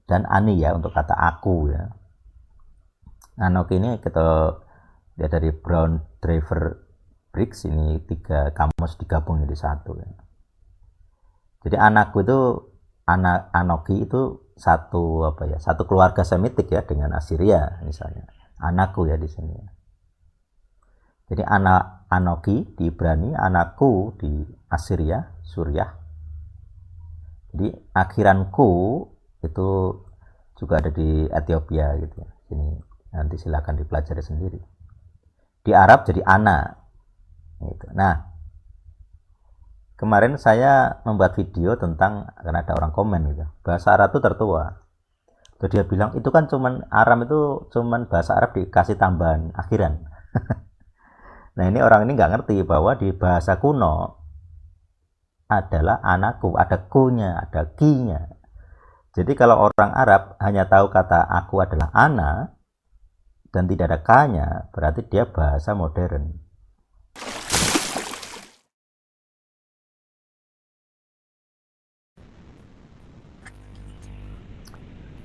dan ani ya untuk kata aku ya. Anoki ini kita lihat dari Brown Driver Briggs, ini 3 kamus digabung jadi satu ya. Jadi anakku itu Anoki itu satu keluarga Semitik ya dengan Assyria misalnya. Anakku ya di sini ya. Jadi Anoki di Ibrani, anakku di Assyria, Suriah. Jadi akhiranku itu juga ada di Ethiopia gitu ya. Ini nanti silakan dipelajari sendiri. Di Arab jadi ana. Gitu. Nah, kemarin saya membuat video tentang, karena ada orang komen gitu, bahasa Arab itu tertua. Terus dia bilang itu kan Aram itu cuman bahasa Arab dikasih tambahan akhiran. Nah ini orang ini nggak ngerti bahwa di bahasa kuno adalah anakku, ada ku-nya, ada ki-nya. Jadi kalau orang Arab hanya tahu kata aku adalah ana dan tidak ada ka-nya, berarti dia bahasa modern.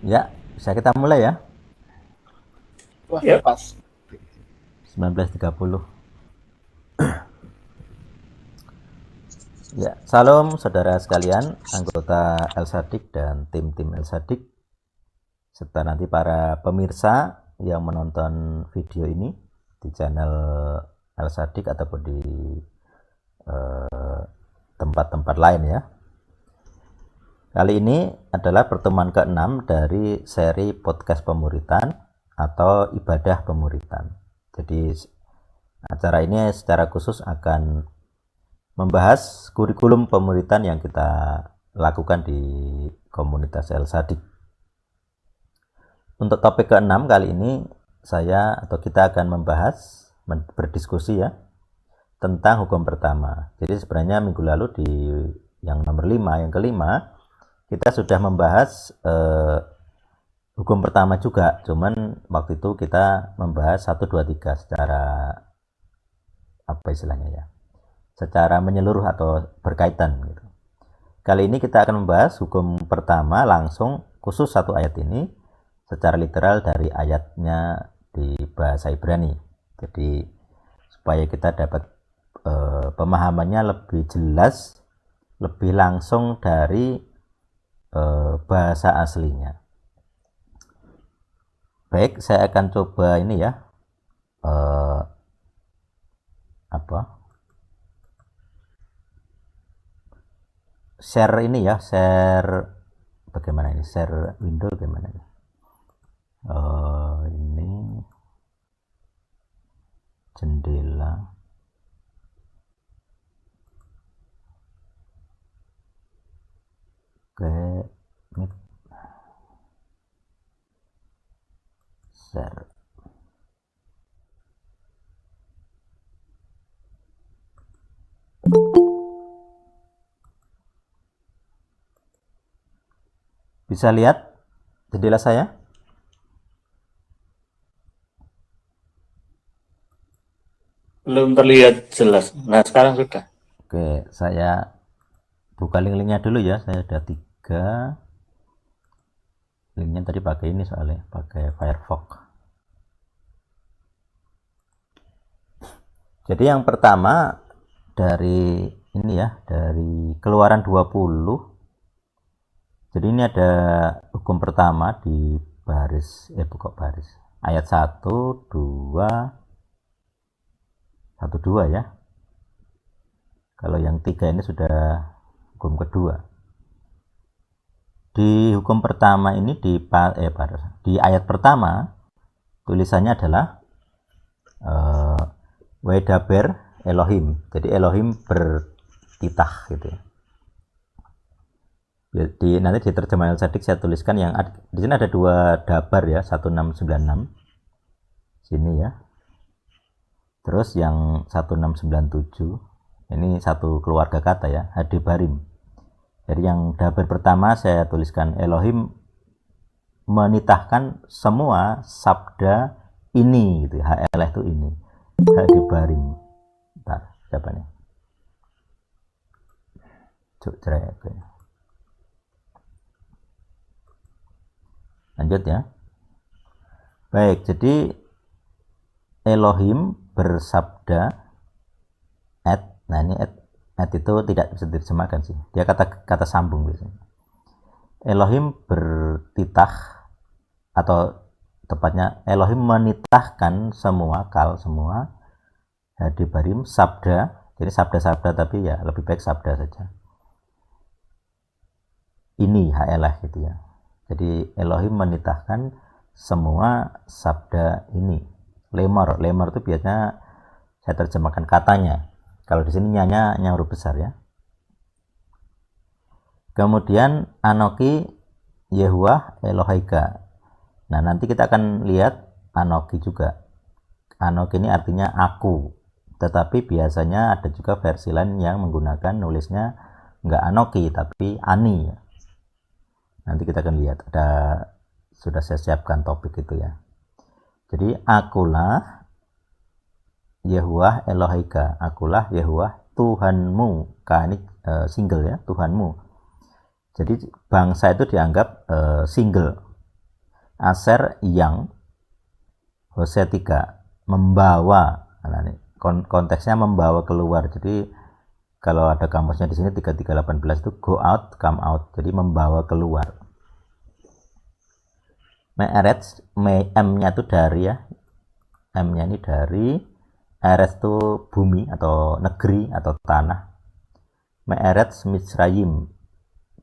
Ya, bisa kita mulai ya. Wah, ya. Pas. 19.30. Ya, salam saudara sekalian, anggota El Sadik dan tim-tim El Sadik, serta nanti para pemirsa yang menonton video ini di channel El Sadik ataupun di tempat-tempat lain ya. Kali ini adalah pertemuan ke-6 dari seri podcast pemuritan atau ibadah pemuritan. Jadi acara ini secara khusus akan membahas kurikulum pemuritan yang kita lakukan di komunitas El Sadik. Untuk topik ke-6 kali ini kita akan berdiskusi ya tentang hukum pertama. Jadi sebenarnya minggu lalu di yang nomor 5, yang kelima, kita sudah membahas hukum pertama juga, cuman waktu itu kita membahas 1, 2, 3 secara secara menyeluruh atau berkaitan gitu. Kali ini kita akan membahas hukum pertama langsung, khusus satu ayat ini secara literal dari ayatnya di bahasa Ibrani. Jadi supaya kita dapat pemahamannya lebih jelas, lebih langsung dari bahasa aslinya. Baik, saya akan coba ini ya share ini ya, share bagaimana ini, share window bagaimana ini. Ini jendela. Oke, share. Bisa lihat jendela saya? Belum terlihat jelas. Nah, sekarang sudah. Oke, saya buka link-linknya dulu ya. Saya ada 3. Linknya tadi pakai ini soalnya, pakai Firefox. Jadi yang pertama dari ini ya, dari Keluaran 20. Jadi ini ada hukum pertama di ayat 1, 2, 1, 2 ya. Kalau yang 3 ini sudah hukum kedua. Di hukum pertama ini di ayat pertama tulisannya adalah Wedaber Elohim. Jadi Elohim bertitah gitu ya. Nanti di terjemahan Sadik saya tuliskan yang di sini ada 2 dabar ya, 1696 sini ya. Terus yang 1697 ini satu keluarga kata ya, Hadebarim. Jadi yang dabar pertama saya tuliskan Elohim menitahkan semua sabda ini gitu ya. HL itu ini. Hadebarim. Bentar, siapa nih? Cuk cerai. Lanjut ya. Baik, jadi Elohim bersabda nah ini at itu tidak bisa diterjemahkan sih. Dia kata sambung biasanya. Elohim bertitah, atau tepatnya Elohim menitahkan semua hadibarim sabda. Jadi sabda-sabda, tapi ya lebih baik sabda saja. Ini haelah gitu ya. Jadi Elohim menitahkan semua sabda ini. Lemor itu biasanya saya terjemahkan katanya. Kalau di sini nyanya huruf besar ya. Kemudian Anoki Yehuwah Eloheika. Nah, nanti kita akan lihat Anoki juga. Anoki ini artinya aku. Tetapi biasanya ada juga versi lain yang menggunakan nulisnya enggak Anoki tapi Ani. Nanti kita akan lihat. Sudah saya siapkan topik itu ya. Jadi akulah Yehuwah Eloheika, akulah Yehuwah Tuhanmu. Ini single ya, Tuhanmu. Jadi bangsa itu dianggap single. Aser yang Hosea 3 membawa. Nah, ini konteksnya membawa keluar. Jadi kalau ada kamusnya di sini 3318 itu go out, come out. Jadi membawa keluar. Me'eretz, M-nya itu dari ya. M-nya ini dari. Eretz itu bumi atau negeri atau tanah. Me'eretz Mitzrayim,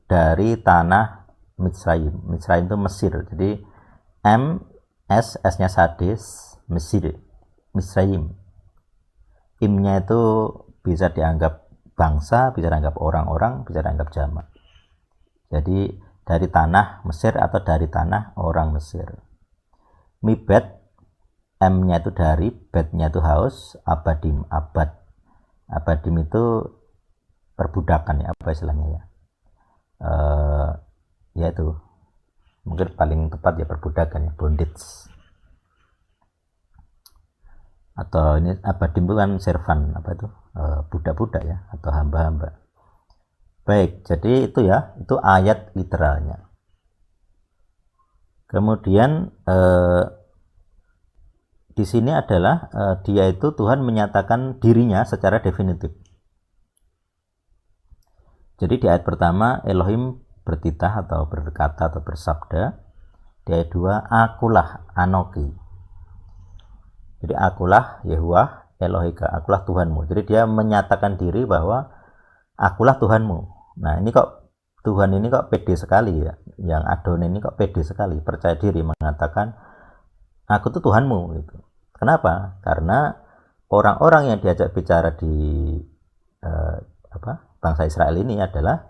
dari tanah Mitzrayim. Mitzrayim itu Mesir. Jadi S-nya sadis, Mesir, Mitzrayim. Im-nya itu bisa dianggap bangsa, bisa dianggap orang-orang, bisa dianggap jamak. Jadi dari tanah Mesir atau dari tanah orang Mesir. Mibet, M-nya itu dari, Bet-nya itu haus, Abadim, abad. Abadim itu perbudakan ya, apa istilahnya ya. Ya itu mungkin paling tepat ya, perbudakan ya, bondage. Atau ini Abadim itu kan servan, apa itu, budak-budak ya, atau hamba-hamba. Baik, jadi itu ya, itu ayat literalnya. Kemudian di sini adalah dia itu Tuhan menyatakan dirinya secara definitif. Jadi di ayat pertama Elohim bertitah atau berkata atau bersabda. Di ayat 2 akulah Anoki. Jadi akulah Yehuwah Elohika, akulah Tuhanmu. Jadi dia menyatakan diri bahwa akulah Tuhanmu. Nah, ini kok Tuhan ini kok pede sekali ya. Yang Adon ini kok pede sekali, percaya diri mengatakan aku tuh Tuhanmu gitu. Kenapa? Karena orang-orang yang diajak bicara di bangsa Israel ini adalah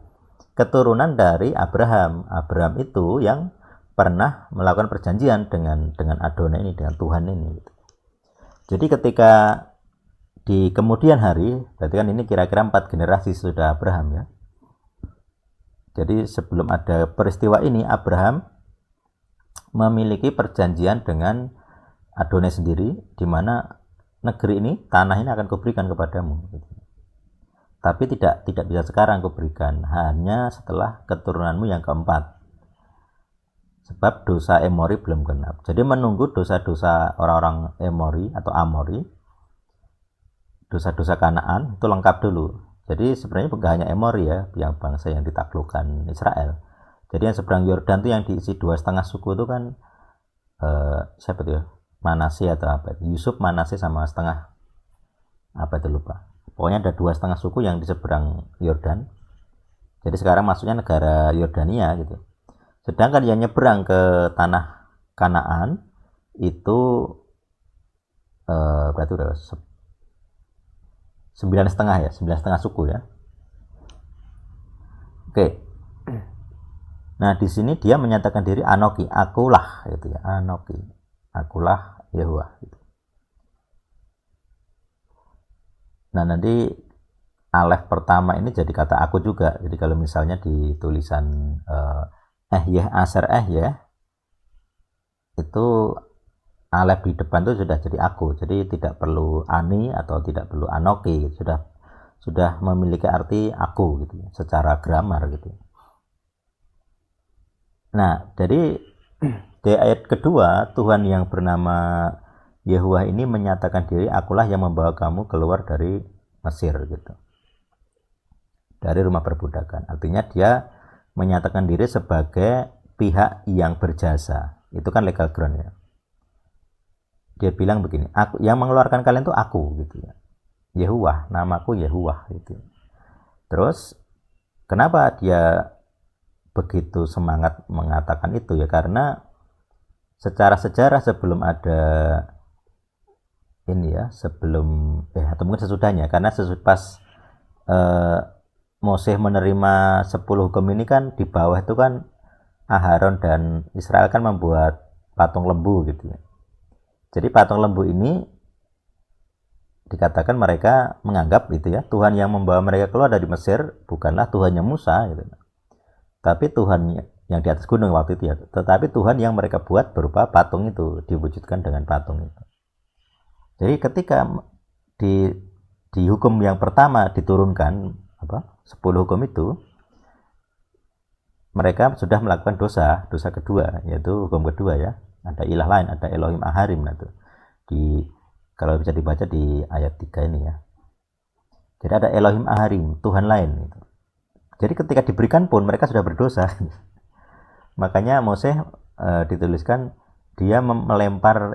keturunan dari Abraham. Abraham itu yang pernah melakukan perjanjian dengan Adonai ini, dengan Tuhan ini gitu. Jadi ketika di kemudian hari, berarti kan ini kira-kira 4 generasi sudah Abraham ya. Jadi sebelum ada peristiwa ini, Abraham memiliki perjanjian dengan Adonai sendiri, di mana negeri ini, tanah ini akan kuberikan kepadamu. Tapi tidak bisa sekarang kuberikan, hanya setelah keturunanmu yang keempat. Sebab dosa Emori belum genap. Jadi menunggu dosa-dosa orang-orang Emori atau Amori, dosa-dosa Kanaan itu lengkap dulu. Jadi sebenarnya bukan hanya Emori ya, yang bangsa yang ditaklukkan Israel. Jadi yang seberang Yordan itu yang diisi 2,5 suku itu kan siapa itu ya? Manase atau apa? Yusuf, Manase sama setengah apa itu lupa. Pokoknya ada 2,5 suku yang di seberang Yordan. Jadi sekarang maksudnya negara Yordania gitu. Sedangkan yang nyeberang ke tanah Kanaan itu berarti udah 9,5 ya, 9,5 suku ya. Oke. Nah, di sini dia menyatakan diri Anoki, akulah gitu ya, Anoki. Akulah Yehuwah gitu. Nah, nanti alef pertama ini jadi kata aku juga. Jadi kalau misalnya di tulisan aser itu alef di depan itu sudah jadi aku. Jadi tidak perlu ani atau tidak perlu anoki, sudah memiliki arti aku gitu secara grammar gitu. Nah, jadi Di ayat kedua, Tuhan yang bernama Yehuwah ini menyatakan diri, akulah yang membawa kamu keluar dari Mesir gitu. Dari rumah perbudakan. Artinya dia menyatakan diri sebagai pihak yang berjasa. Itu kan legal ground ya. Dia bilang begini, aku yang mengeluarkan kalian itu aku gitu ya. Yehuwah, namaku Yehuwah gitu. Terus kenapa dia begitu semangat mengatakan itu ya? Karena secara sejarah sebelum ada ini ya, sebelum atau mungkin sesudahnya, karena pas Moses menerima 10 hukum ini kan di bawah itu kan Aharon dan Israel kan membuat patung lembu gitu ya. Jadi patung lembu ini dikatakan mereka menganggap gitu ya, Tuhan yang membawa mereka keluar dari Mesir bukanlah Tuhannya Musa gitu. Tapi Tuhan yang di atas gunung waktu itu ya, tetapi Tuhan yang mereka buat berupa patung itu, diwujudkan dengan patung itu. Jadi ketika di hukum yang pertama diturunkan 10 hukum itu, mereka sudah melakukan dosa kedua, yaitu hukum kedua ya. Ada ilah lain, ada Elohim Aharim itu. Kalau bisa dibaca di ayat 3 ini ya. Jadi ada Elohim Aharim, Tuhan lain itu. Jadi ketika diberikan pun mereka sudah berdosa. Makanya Moses dituliskan dia melempar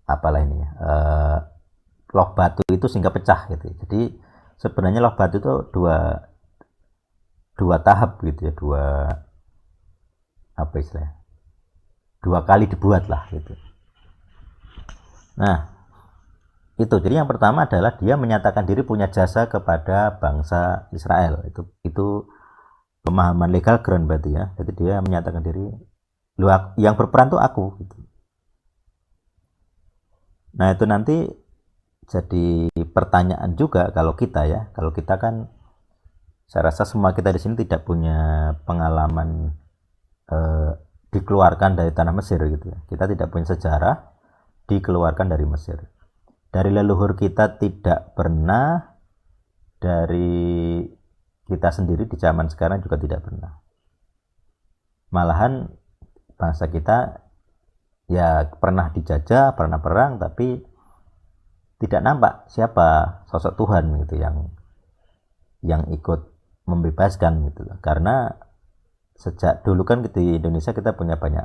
apalah ini ya, loh batu itu sehingga pecah gitu. Jadi sebenarnya loh batu itu dua tahap gitu ya, dua kali dibuat lah gitu. Nah itu, jadi yang pertama adalah dia menyatakan diri punya jasa kepada bangsa Israel. Itu pemahaman legal ground berarti ya. Jadi dia menyatakan diri, yang berperan tuh aku gitu. Nah itu nanti jadi pertanyaan juga kalau kita kan, saya rasa semua kita di sini tidak punya pengalaman dikeluarkan dari tanah Mesir gitu ya. Kita tidak punya sejarah dikeluarkan dari Mesir. Dari leluhur kita tidak pernah, dari kita sendiri di zaman sekarang juga tidak pernah. Malahan bangsa kita ya pernah dijajah, pernah perang, tapi tidak nampak siapa sosok Tuhan gitu yang ikut membebaskan gitu. Karena sejak dulu kan di Indonesia kita punya banyak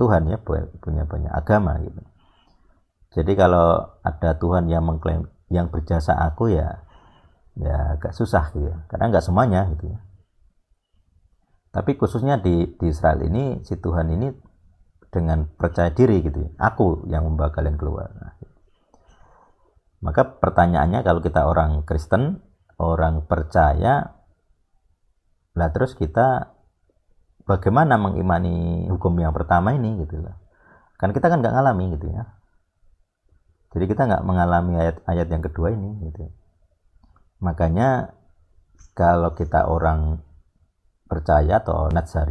Tuhan ya, punya banyak agama gitu. Jadi kalau ada Tuhan yang mengklaim yang berjasa aku ya agak susah gitu ya, karena nggak semuanya gitu ya. Tapi khususnya di Israel ini, si Tuhan ini dengan percaya diri gitu ya, aku yang membawa kalian keluar. Nah, maka pertanyaannya, kalau kita orang Kristen, orang percaya, lah terus kita bagaimana mengimani hukum yang pertama ini gitu lah. Kan kita kan nggak ngalami gitu ya. Jadi kita nggak mengalami ayat yang kedua ini gitu. Makanya kalau kita orang percaya atau Natsar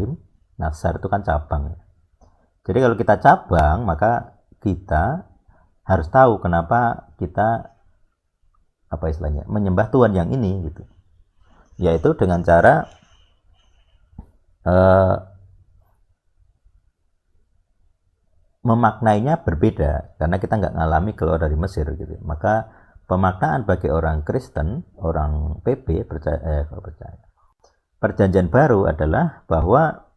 itu kan cabang. Jadi kalau kita cabang, maka kita harus tahu kenapa kita menyembah Tuhan yang ini gitu. Yaitu dengan cara memaknainya berbeda, karena kita nggak ngalami keluar dari Mesir gitu. Maka pemaknaan bagi orang Kristen, orang PB percaya, perjanjian baru adalah bahwa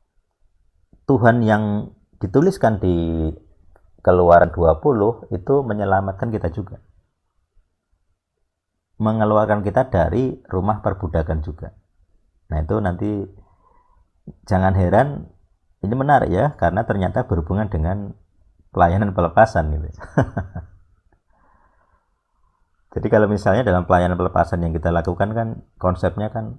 Tuhan yang dituliskan di Keluaran 20 itu menyelamatkan kita juga, mengeluarkan kita dari rumah perbudakan juga. Nah itu nanti jangan heran, ini menarik ya, karena ternyata berhubungan dengan pelayanan pelepasan gitu. Jadi kalau misalnya dalam pelayanan pelepasan yang kita lakukan kan konsepnya kan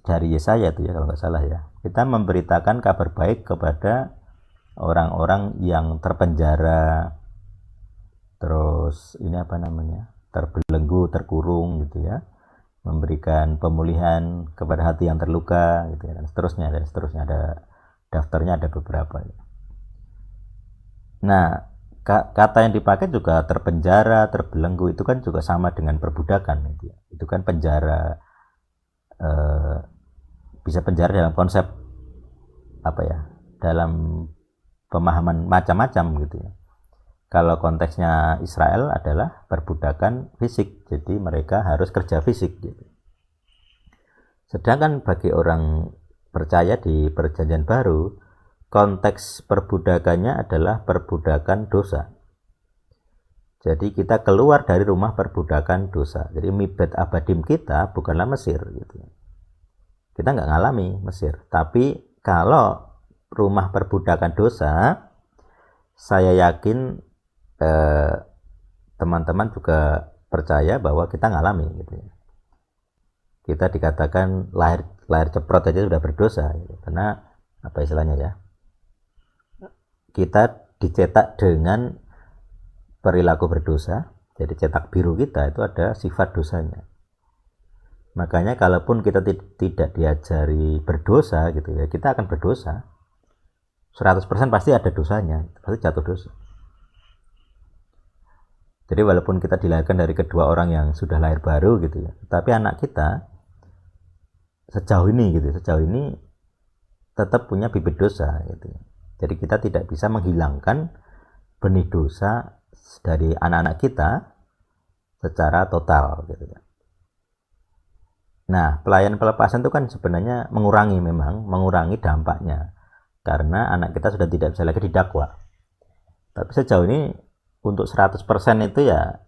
dari Yesaya itu ya kalau nggak salah ya, kita memberitakan kabar baik kepada orang-orang yang terpenjara, terus terbelenggu, terkurung gitu ya, memberikan pemulihan kepada hati yang terluka gitu ya, dan seterusnya ada daftarnya, ada beberapa ya. Nah kata yang dipakai juga terpenjara, terbelenggu, itu kan juga sama dengan perbudakan gitu ya. Itu kan penjara bisa penjara dalam konsep apa ya, dalam pemahaman macam-macam gitu ya. Kalau konteksnya Israel adalah perbudakan fisik, jadi mereka harus kerja fisik gitu. Sedangkan bagi orang percaya di Perjanjian Baru, konteks perbudakannya adalah perbudakan dosa. Jadi kita keluar dari rumah perbudakan dosa. Jadi mibet abadim kita bukanlah Mesir gitu. Kita nggak ngalami Mesir. Tapi kalau rumah perbudakan dosa, saya yakin teman-teman juga percaya bahwa kita ngalami gitu. Kita dikatakan lahir ceprot aja sudah berdosa gitu. Karena apa istilahnya ya? Kita dicetak dengan perilaku berdosa, jadi cetak biru kita itu ada sifat dosanya. Makanya kalaupun kita tidak diajari berdosa gitu ya, kita akan berdosa. 100% pasti ada dosanya, pasti jatuh dosa. Jadi walaupun kita dilahirkan dari kedua orang yang sudah lahir baru gitu ya, tapi anak kita sejauh ini tetap punya bibit dosa gitu. Jadi kita tidak bisa menghilangkan benih dosa dari anak-anak kita secara total gitu ya. Nah, pelayanan pelepasan itu kan sebenarnya mengurangi dampaknya karena anak kita sudah tidak bisa lagi didakwa. Tapi sejauh ini untuk 100% itu ya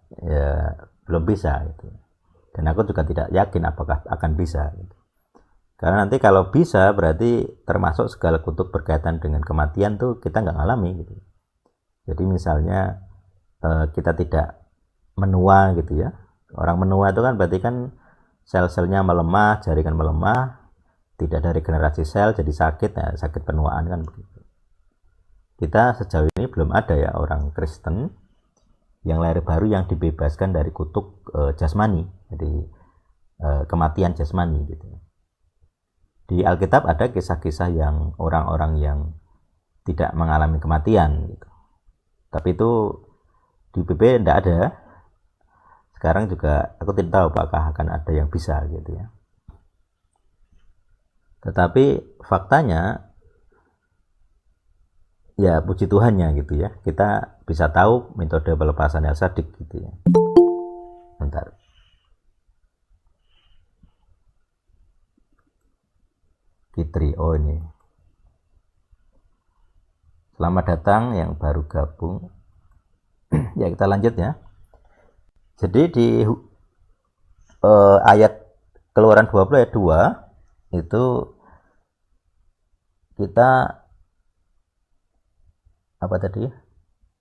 belum bisa gitu. Dan aku juga tidak yakin apakah akan bisa gitu. Karena nanti kalau bisa berarti termasuk segala kutuk berkaitan dengan kematian tuh kita nggak ngalami gitu. Jadi misalnya kita tidak menua gitu ya. Orang menua itu kan berarti kan sel-selnya melemah, jaringan melemah, tidak dari generasi sel jadi sakit, ya, sakit penuaan kan begitu. Kita sejauh ini belum ada ya orang Kristen yang lahir baru yang dibebaskan dari kutuk jasmani, jadi kematian jasmani gitu. Di Alkitab ada kisah-kisah yang orang-orang yang tidak mengalami kematian gitu. Tapi itu di PP tidak ada. Sekarang juga aku tidak tahu apakah akan ada yang bisa gitu ya. Tetapi faktanya ya puji Tuhannya gitu ya, kita bisa tahu metode pelepasan yang sadik gitu ya. Bentar. Fitri, oh ini. Selamat datang yang baru gabung. Ya kita lanjut ya. Jadi di ayat Keluaran 20 ayat 2 itu kita apa tadi?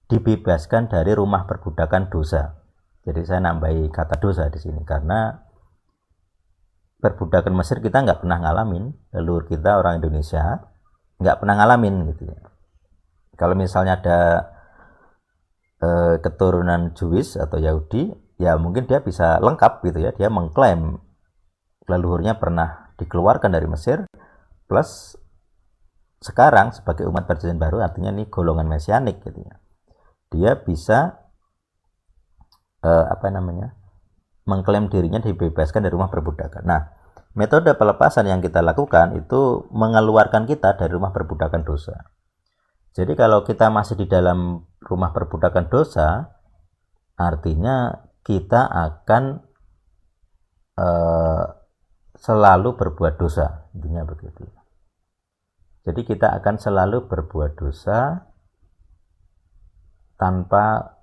Dibebaskan dari rumah perbudakan dosa. Jadi saya nambahi kata dosa di sini karena perbudakan Mesir kita nggak pernah ngalamin, leluhur kita orang Indonesia nggak pernah ngalamin gitu ya. Kalau misalnya ada keturunan Jewish atau Yahudi, ya mungkin dia bisa lengkap gitu ya, dia mengklaim leluhurnya pernah dikeluarkan dari Mesir, plus sekarang sebagai umat Perjanjian Baru, artinya ini golongan mesianik gitu ya, dia bisa mengklaim dirinya dibebaskan dari rumah perbudakan. Nah, metode pelepasan yang kita lakukan itu mengeluarkan kita dari rumah perbudakan dosa. Jadi kalau kita masih di dalam rumah perbudakan dosa, artinya kita akan selalu berbuat dosa, intinya begitu. Jadi kita akan selalu berbuat dosa tanpa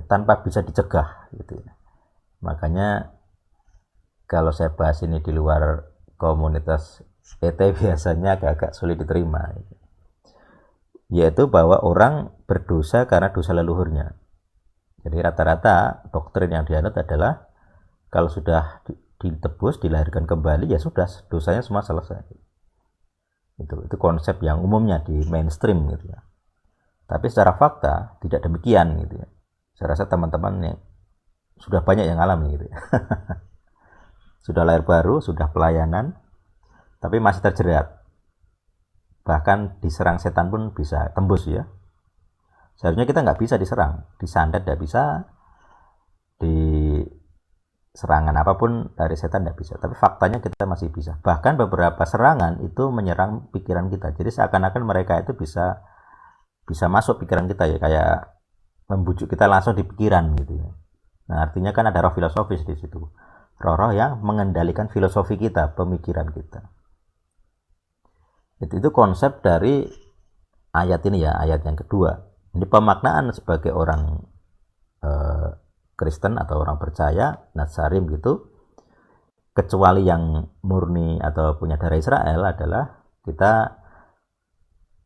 tanpa bisa dicegah gitu ya. Makanya kalau saya bahas ini di luar komunitas ET biasanya agak sulit diterima gitu. Yaitu bahwa orang berdosa karena dosa leluhurnya. Jadi rata-rata doktrin yang dianut adalah kalau sudah ditebus, dilahirkan kembali, ya sudah, dosanya semua selesai. Itu konsep yang umumnya di mainstream gitu ya. Tapi secara fakta tidak demikian gitu ya. Saya rasa teman-teman yang sudah banyak yang alami gitu ya. Sudah lahir baru, sudah pelayanan, tapi masih terjerat. Bahkan diserang setan pun bisa tembus ya. Seharusnya kita nggak bisa diserang, disandet nggak bisa, serangan apapun dari setan tidak bisa, tapi faktanya kita masih bisa. Bahkan beberapa serangan itu menyerang pikiran kita, jadi seakan-akan mereka itu bisa masuk pikiran kita ya, kayak membujuk kita langsung di pikiran gitu ya. Nah artinya kan ada roh filosofis di situ, roh-roh yang mengendalikan filosofi kita, pemikiran kita. Itu konsep dari ayat ini ya, ayat yang kedua. Ini pemaknaan sebagai orang Kristen atau orang percaya, Nazarim gitu, kecuali yang murni atau punya darah Israel adalah kita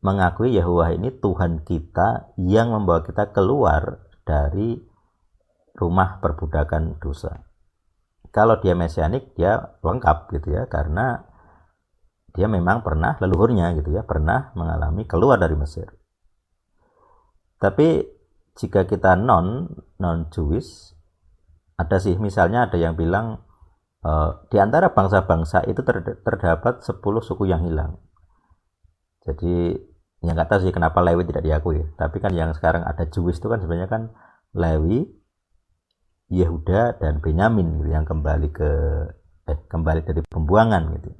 mengakui Yahuwah ini Tuhan kita yang membawa kita keluar dari rumah perbudakan dosa. Kalau dia mesianik, dia lengkap gitu ya, karena dia memang pernah leluhurnya gitu ya, pernah mengalami keluar dari Mesir. Tapi jika kita non Jewish, ada sih, misalnya ada yang bilang di antara bangsa-bangsa itu terdapat 10 suku yang hilang. Jadi ya nggak tahu sih kenapa Lewi tidak diakui. Tapi kan yang sekarang ada Jewish itu kan sebenarnya kan Lewi, Yehuda dan Benyamin gitu, yang kembali dari pembuangan gitu.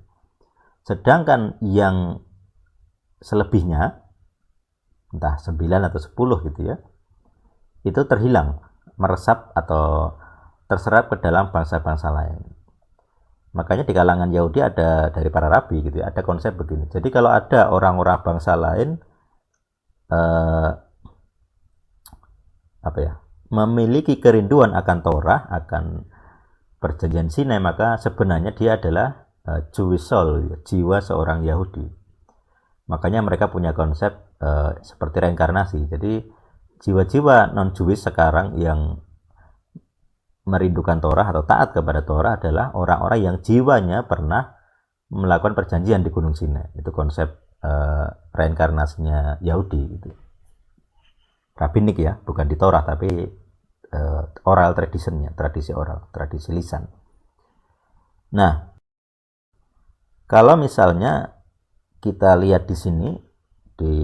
Sedangkan yang selebihnya entah 9 atau 10 gitu ya, itu terhilang, meresap atau terserap ke dalam bangsa-bangsa lain. Makanya di kalangan Yahudi ada, dari para rabi gitu ya, ada konsep begini. Jadi kalau ada orang-orang bangsa lain memiliki kerinduan akan Torah, akan perjanjian Sinai, maka sebenarnya dia adalah Jewish soul, jiwa seorang Yahudi. Makanya mereka punya konsep seperti reinkarnasi. Jadi jiwa-jiwa non-Jewish sekarang yang merindukan Torah atau taat kepada Torah adalah orang-orang yang jiwanya pernah melakukan perjanjian di Gunung Sinai. Itu konsep reinkarnasinya Yahudi gitu. Rabbinik ya, bukan di Torah tapi oral traditionnya, tradisi oral, tradisi lisan. Nah, kalau misalnya kita lihat di sini di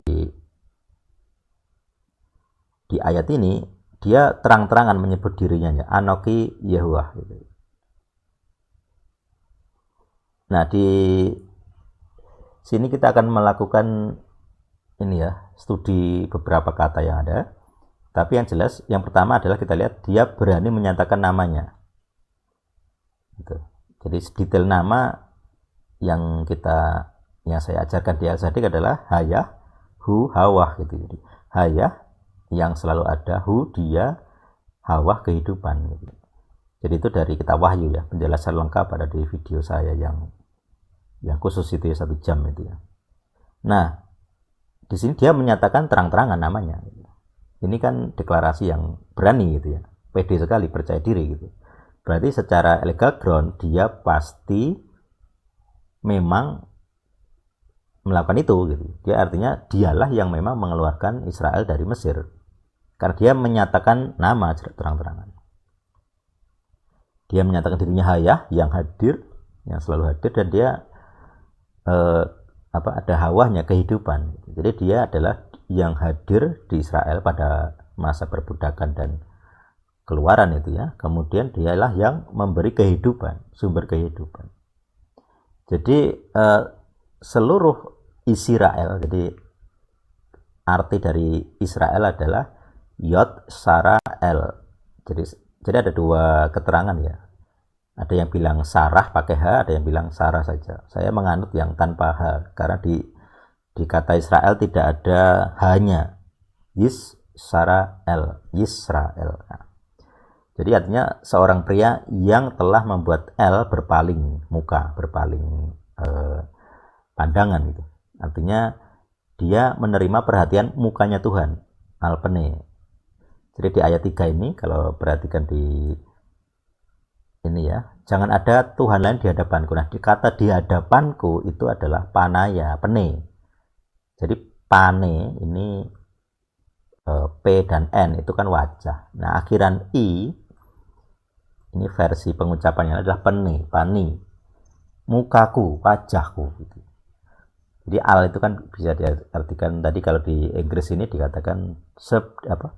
ayat ini, dia terang-terangan menyebut dirinya ya, Anoki Yahuwah gitu. Nah, di sini kita akan melakukan ini ya, studi beberapa kata yang ada. Tapi yang jelas, yang pertama adalah kita lihat dia berani menyatakan namanya. Gitu. Jadi detail nama yang saya ajarkan di Al-Zadik adalah Hayah, Hu, Hawah gitu. Jadi Hayah yang selalu ada, Hu dia, Hawah kehidupan gitu. Jadi itu dari kitab Wahyu ya, penjelasan lengkap ada di video saya yang khusus itu ya, 1 jam itu ya. Nah, di sini dia menyatakan terang-terangan namanya gitu. Ini kan deklarasi yang berani gitu ya, pede sekali, percaya diri gitu. Berarti secara legal ground dia pasti memang melakukan itu gitu. Dia artinya dialah yang memang mengeluarkan Israel dari Mesir, karena dia menyatakan nama terang-terangan. Dia menyatakan dirinya Hayah, yang hadir, yang selalu hadir, dan dia ada hawahnya, kehidupan. Jadi dia adalah yang hadir di Israel pada masa perbudakan dan keluaran itu ya. Kemudian dialah yang memberi kehidupan, sumber kehidupan. Jadi seluruh Israel, jadi arti dari Israel adalah Yod Sarah El. Jadi ada 2 keterangan ya. Ada yang bilang Sarah pakai H, ada yang bilang Sarah saja. Saya menganut yang tanpa H, karena di kata Israel tidak ada H-nya. Yisrael. Nah, jadi artinya seorang pria yang telah membuat El berpaling muka, berpaling pandangan gitu. Artinya dia menerima perhatian mukanya Tuhan, Alpene. Jadi di ayat 3 ini kalau perhatikan di ini ya, jangan ada Tuhan lain di hadapanku. Nah, kata di hadapanku itu adalah panaya, pene. Jadi pane ini P dan N itu kan wajah. Nah, akhiran I ini versi pengucapannya adalah pene, pani. Mukaku, wajahku gitu. Jadi al itu kan bisa diartikan tadi kalau di Inggris ini dikatakan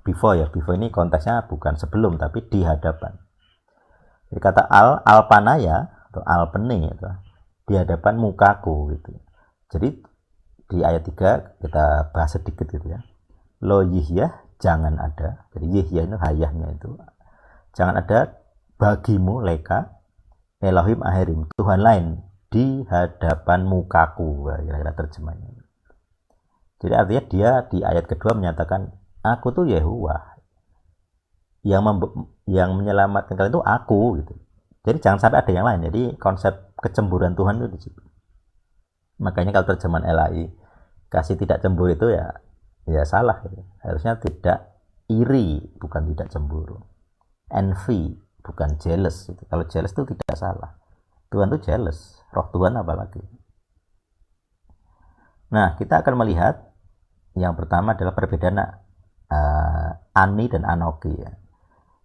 before ya. Before ini konteksnya bukan sebelum tapi di hadapan. Jadi kata alpanaya atau alpene itu di hadapan mukaku gitu. Jadi di ayat 3 kita bahas sedikit gitu ya. Lo yihyah, jangan ada. Jadi yihyah itu hayahnya itu. Jangan ada bagimu leka Elohim ahirim, Tuhan lain di hadapan mukaku. Kira-kira terjemahnya. Jadi artinya dia di ayat kedua menyatakan aku tuh Yehuwah. Yang menyelamatkan kalian itu aku gitu. Jadi jangan sampai ada yang lain. Jadi konsep kecemburuan Tuhan itu di situ. Makanya kalau terjemahan LAI kasih tidak cemburu itu ya salah gitu. Harusnya tidak iri, bukan tidak cemburu. Envy, bukan jealous gitu. Kalau jealous itu tidak salah. Tuhan itu jealous, roh Tuhan apalagi. Nah, kita akan melihat yang pertama adalah perbedaan ani dan anoki ya.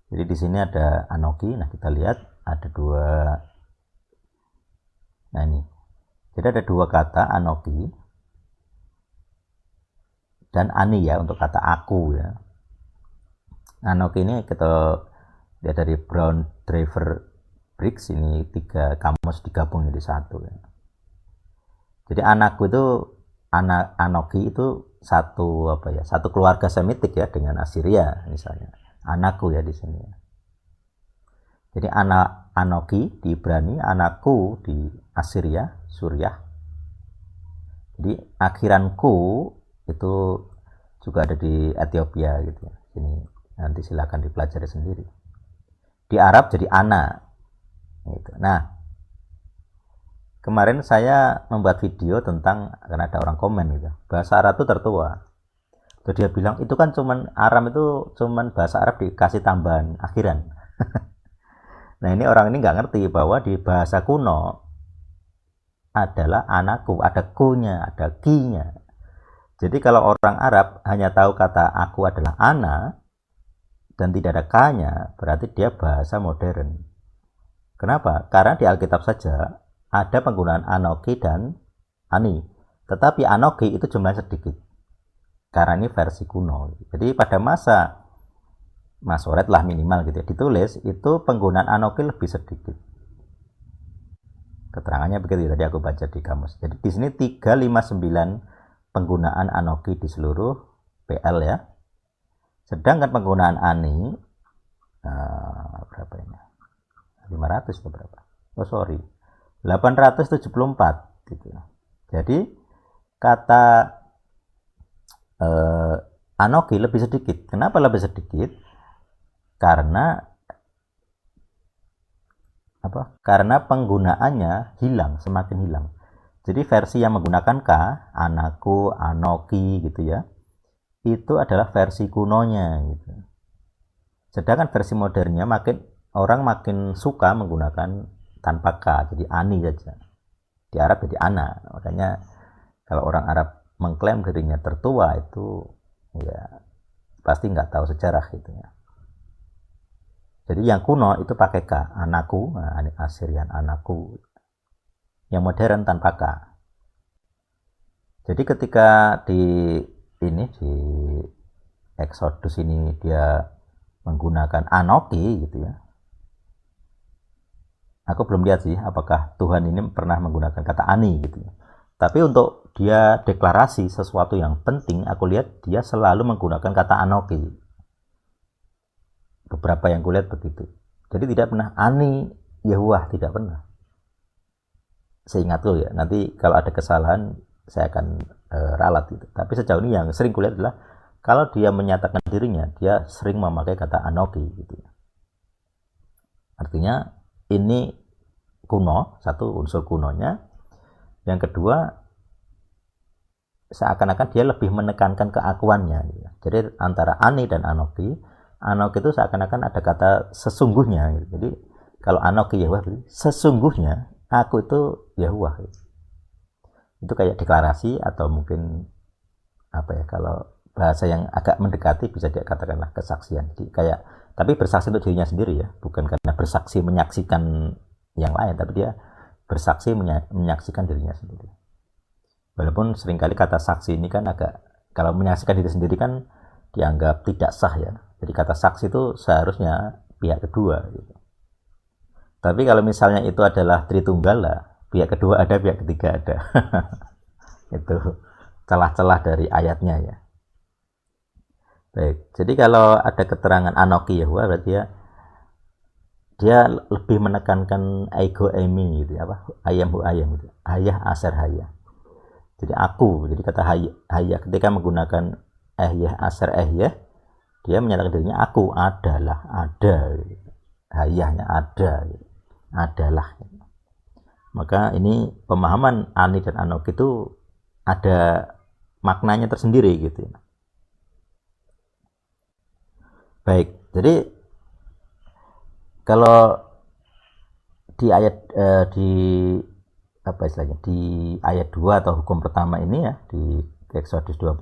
Jadi di sini ada anoki. Nah, kita lihat ada dua. Nah, ini. Jadi ada dua kata anoki dan ani ya untuk kata aku ya. Anoki ini kita lihat dari Brown Driver Briggs, ini 3 kamus digabung jadi satu ya. Jadi anakku itu anoki itu satu keluarga Semitik ya dengan Assyria misalnya. Anakku ya di sini ya. Jadi anoki di Ibrani, anakku di Assyria, Suriah. Jadi akhiranku itu juga ada di Ethiopia gitu ya. Ini nanti silakan dipelajari sendiri. Di Arab jadi ana. Gitu. Nah, kemarin saya membuat video tentang, karena ada orang komen gitu, bahasa Arab itu tertua. Terus dia bilang itu kan Aram itu cuman bahasa Arab dikasih tambahan akhiran. Nah, ini orang ini nggak ngerti bahwa di bahasa kuno adalah anakku, ada ku-nya, ada ki-nya. Jadi kalau orang Arab hanya tahu kata aku adalah ana dan tidak ada ka-nya, berarti dia bahasa modern. Kenapa? Karena di Alkitab saja ada penggunaan anoki dan ani. Tetapi anoki itu jumlahnya sedikit. Karena ini versi kuno. Jadi pada masa Masoret lah minimal gitu ya, ditulis itu penggunaan anoki lebih sedikit. Keterangannya begitu tadi aku baca di kamus. Jadi di sini 359 penggunaan anoki di seluruh PL ya. Sedangkan penggunaan ani berapa ini? 500 atau berapa? Oh sorry, 874 gitu. Jadi kata anoki lebih sedikit. Kenapa lebih sedikit? Karena penggunaannya semakin hilang. Jadi versi yang menggunakan ka, anakku, anoki gitu ya, itu adalah versi kunonya gitu. Sedangkan versi modernnya orang makin suka menggunakan tanpa ka, jadi ani saja. Di Arab jadi ana. Makanya kalau orang Arab mengklaim dirinya tertua itu ya pasti nggak tahu sejarah gitu ya. Jadi yang kuno itu pakai ka, anakku, Assyrian anakku. Yang modern tanpa ka. Jadi ketika di Exodus ini dia menggunakan anoki gitu ya. Aku belum lihat sih apakah Tuhan ini pernah menggunakan kata ani gitu ya. Tapi untuk dia deklarasi sesuatu yang penting, aku lihat dia selalu menggunakan kata anoki. Beberapa yang kulihat begitu. Jadi tidak pernah ani Yehuwah, tidak pernah. Seingatku ya, nanti kalau ada kesalahan saya akan ralat gitu. Tapi sejauh ini yang sering kulihat adalah kalau dia menyatakan dirinya, dia sering memakai kata anoki gitu. Artinya ini kuno, satu unsur kunonya. Yang kedua, seakan-akan dia lebih menekankan keakuannya gitu. Jadi antara ani dan anoki itu seakan-akan ada kata sesungguhnya gitu. Jadi kalau anoki Yehuwah, sesungguhnya aku itu Yehuwah gitu. Itu kayak deklarasi atau mungkin kalau bahasa yang agak mendekati bisa dikatakanlah kesaksian. Jadi kayak, tapi bersaksi untuk dirinya sendiri ya, bukan karena bersaksi menyaksikan yang lain, tapi dia bersaksi menyaksikan dirinya sendiri. Walaupun seringkali kata saksi ini kan agak, kalau menyaksikan diri sendiri kan dianggap tidak sah ya. Jadi kata saksi itu seharusnya pihak kedua gitu. Tapi kalau misalnya itu adalah Tritunggal lah, pihak kedua ada, pihak ketiga ada. Itu celah-celah dari ayatnya ya. Baik, jadi kalau ada keterangan Anoki Yahwa berarti ya dia lebih menekankan ego emi gitu, apa ayam hu ayam gitu, hayah aser hayah. Jadi aku, jadi kata hayah ketika menggunakan yah aser yah, dia menyatakan dirinya aku adalah, ada gitu. Hayahnya ada gitu. Adalah gitu. Maka ini pemahaman Ani dan Anok itu ada maknanya tersendiri gitu. Baik, jadi kalau di ayat di apa istilahnya, di ayat 2 atau hukum pertama ini ya, di Exodus 20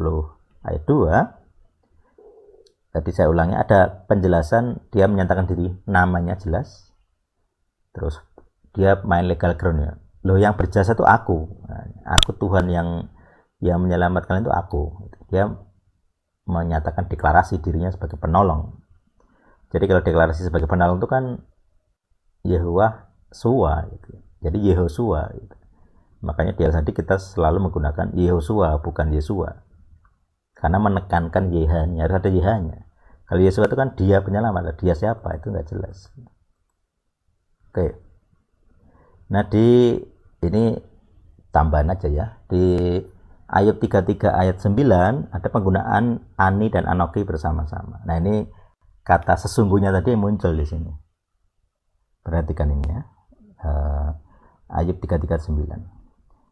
ayat 2, tadi saya ulangi, ada penjelasan, dia menyatakan diri, namanya jelas, terus dia main legal ground ya, loh yang berjasa itu aku Tuhan yang menyelamatkan itu aku. Dia menyatakan deklarasi dirinya sebagai penolong. Jadi kalau deklarasi sebagai penolong itu kan Yehuwah Suwa gitu. Jadi Yehosua gitu. Makanya di tadi kita selalu menggunakan Yehosua bukan Yesua, karena menekankan Yehanya, harus ada Yehanya. Kalau Yesua itu kan dia penyelamat, dia siapa itu nggak jelas. Oke, nah di ini tambahan aja ya, di ayat 33 ayat 9 ada penggunaan Ani dan Anoki bersama-sama. Nah ini kata sesungguhnya tadi muncul di sini. Perhatikan ini ya. Ayat 339.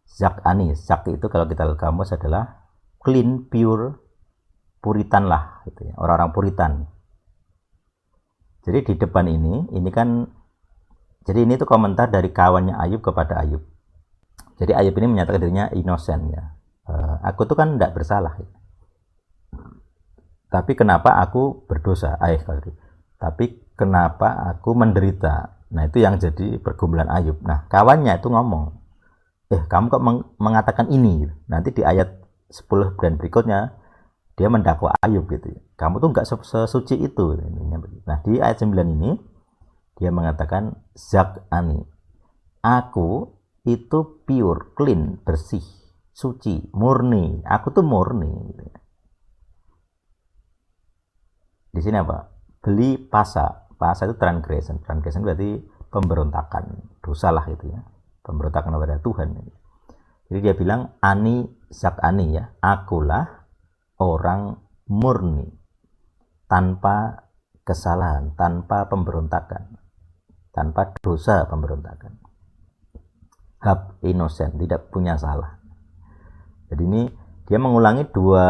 Zak Ani, Zak itu kalau kita lihat kamus adalah clean, pure, puritan lah gitu ya. Orang-orang puritan. Jadi di depan ini kan, jadi ini tuh komentar dari kawannya Ayub kepada Ayub. Jadi Ayub ini menyatakan dirinya innocent ya. Aku tuh kan tidak bersalah ya. Tapi kenapa aku berdosa? Tapi kenapa aku menderita? Nah itu yang jadi pergumulan Ayub. Nah kawannya itu ngomong, kamu kok mengatakan ini? Nanti di ayat 10 dan berikutnya dia mendakwa Ayub gitu. Kamu tuh nggak sesuci itu. Nah di ayat 9 ini dia mengatakan Zak Ani, aku itu pure, clean, bersih, suci, murni. Aku tuh murni. Di sini apa? Beli pasa itu transgression berarti pemberontakan, dosa lah itu ya, pemberontakan kepada Tuhan. Jadi dia bilang Ani, Zak Ani ya, akulah orang murni, tanpa kesalahan, tanpa pemberontakan, tanpa dosa pemberontakan. Hab innocent, tidak punya salah. Jadi ini dia mengulangi dua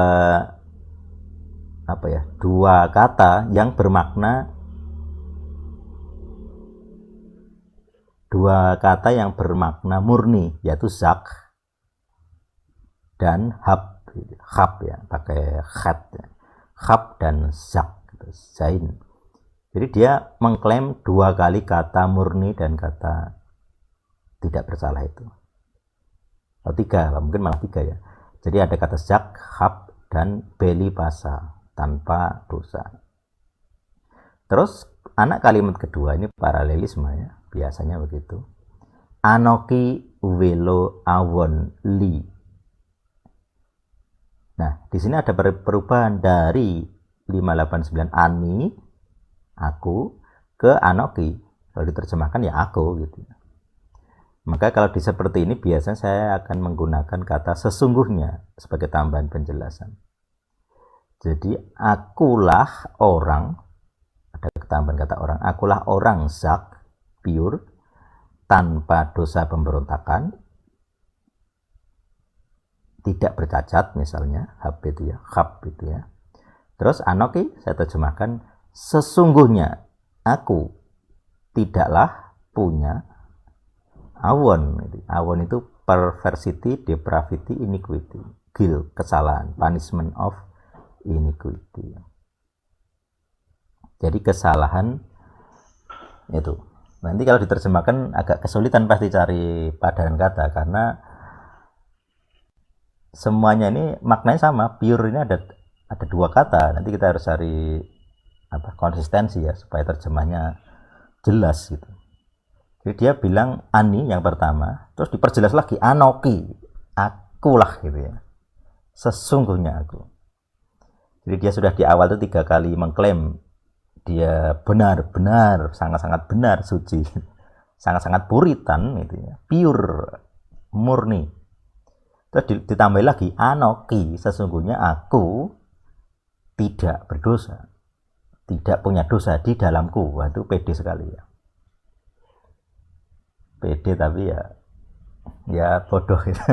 kata yang bermakna, murni, yaitu Zak dan Hab ya, pakai khat ya. Hab dan Zak gitu, Zain. Jadi dia mengklaim dua kali kata murni dan kata tidak bersalah itu. Tiga, mungkin malah tiga ya. Jadi ada kata Zak, Hab dan beli pasa, tanpa dosa. Terus anak kalimat kedua ini paralelisme ya, biasanya begitu. Anoki welo awon li. Nah, di sini ada perubahan dari 589 Ani, aku, ke Anoki. Kalau diterjemahkan ya aku gitu. Maka kalau seperti ini biasanya saya akan menggunakan kata sesungguhnya sebagai tambahan penjelasan. Jadi akulah orang, ada tambahan kata orang, akulah orang Zak, pure, tanpa dosa pemberontakan, tidak bercacat misalnya, Hab itu ya. Terus Anoki saya terjemahkan sesungguhnya aku tidaklah punya awon. Awon itu perversity, depravity, iniquity, guilt, kesalahan, punishment of iniquity. Jadi kesalahan itu. Nanti kalau diterjemahkan agak kesulitan pasti cari padanan kata, karena semuanya ini maknanya sama. Pure ini ada dua kata. Nanti kita harus cari konsistensi ya supaya terjemahnya jelas gitu. Jadi dia bilang ani yang pertama, terus diperjelas lagi anoki, akulah gitu ya. Sesungguhnya aku. Jadi dia sudah di awal itu 3 kali mengklaim dia benar-benar, sangat-sangat benar, suci, sangat-sangat puritan gitu ya, pure, murni. Terus ditambah lagi anoki, sesungguhnya aku tidak berdosa, tidak punya dosa di dalamku. Wah, itu pede sekali ya. Pede tapi ya bodoh gitu.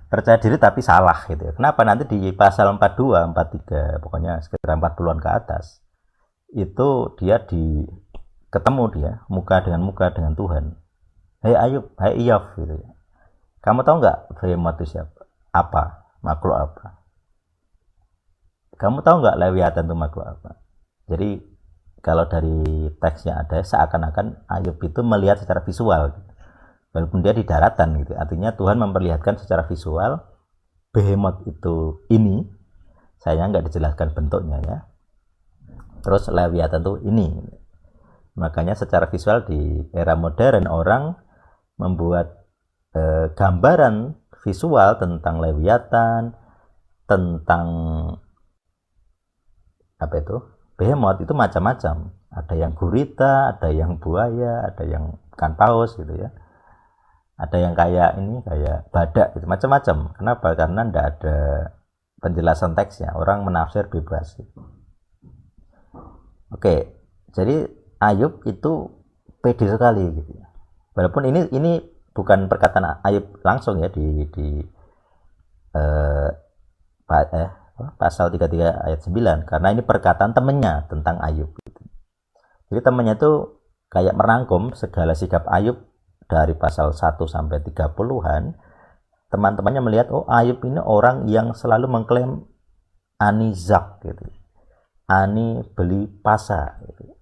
Percaya diri tapi salah gitu ya. Kenapa nanti di pasal 42, 43, pokoknya sekitar 40-an ke atas, itu dia ketemu dia muka dengan Tuhan. Hei Ayub, hei Iyov gitu ya. Kamu tahu nggak Behemoth itu siapa? Apa? Makhluk apa? Kamu tahu nggak Lewiatan itu makhluk apa? Jadi kalau dari teksnya ada, seakan-akan Ayub itu melihat secara visual gitu. Walaupun dia di daratan gitu, artinya Tuhan memperlihatkan secara visual Behemoth itu ini, sayang nggak dijelaskan bentuknya ya. Terus Lewiatan itu ini. Makanya secara visual di era modern orang membuat gambaran visual tentang Lewiatan, tentang apa itu Behemoth itu macam-macam. Ada yang gurita, ada yang buaya, ada yang ikan paus gitu ya. Ada yang kayak badak gitu, macam-macam. Kenapa? Karena tidak ada penjelasan teksnya, orang menafsir bebas gitu. Oke, jadi Ayub itu pede sekali gitu ya. Walaupun ini bukan perkataan Ayub langsung ya di pasal 33 ayat 9, karena ini perkataan temannya tentang Ayub gitu. Jadi temannya itu kayak merangkum segala sikap Ayub dari pasal 1 sampai 30-an. Teman-temannya melihat, oh Ayub ini orang yang selalu mengklaim anizak gitu. Ani beli pasa gitu.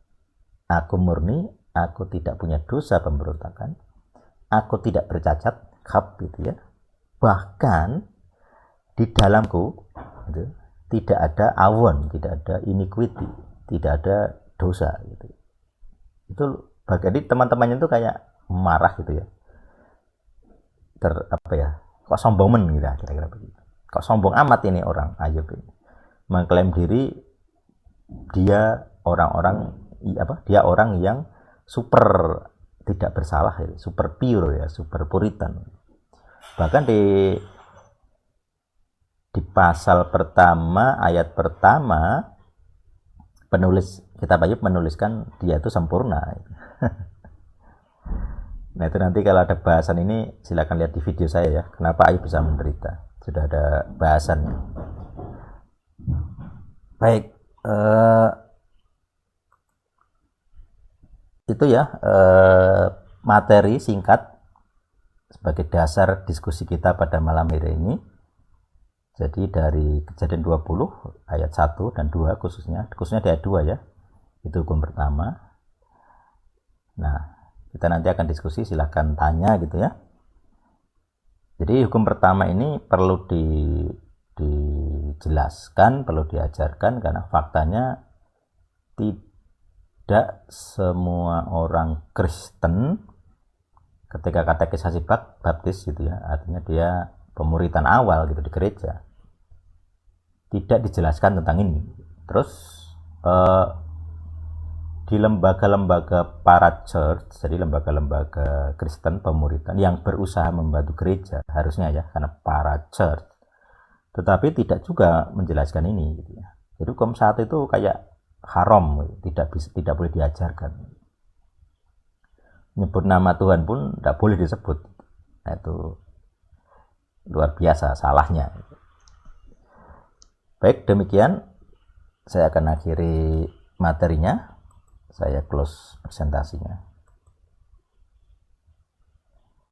Aku murni, aku tidak punya dosa pemberontakan, aku tidak bercacat, khab gitu ya. Bahkan di dalamku gitu, tidak ada awon, tidak ada iniquity, tidak ada dosa gitu. Itu jadi teman-temannya itu kayak marah gitu ya, kok sombong gitu kira-kira begitu. Kok sombong amat ini orang Ayub ini, mengklaim diri dia dia orang yang super tidak bersalah ya, super pure ya, super puritan. Bahkan di pasal pertama ayat pertama penulis kitab Ayub menuliskan dia itu sempurna. Nah itu nanti kalau ada bahasan ini silakan lihat di video saya ya, kenapa Ayub bisa menderita, sudah ada bahasannya. Baik, itu ya materi singkat sebagai dasar diskusi kita pada malam hari ini. Jadi dari Kejadian 20 ayat 1 dan 2 khususnya di ayat 2 ya, itu hukum pertama. Nah kita nanti akan diskusi, silahkan tanya gitu ya. Jadi hukum pertama ini perlu dijelaskan, perlu diajarkan, karena faktanya tidak semua orang Kristen ketika katekisasi baptis gitu ya, artinya dia pemuritan awal gitu di gereja, tidak dijelaskan tentang ini. Terus di lembaga-lembaga para church, jadi lembaga-lembaga Kristen pemuritan yang berusaha membantu gereja harusnya ya, karena para church, tetapi tidak juga menjelaskan ini gitu ya. Jadi hukum 1 itu kayak haram, tidak boleh diajarkan. Nyebut nama Tuhan pun tidak boleh disebut. Nah, itu luar biasa salahnya. Baik, demikian saya akan akhiri materinya. Saya close presentasinya.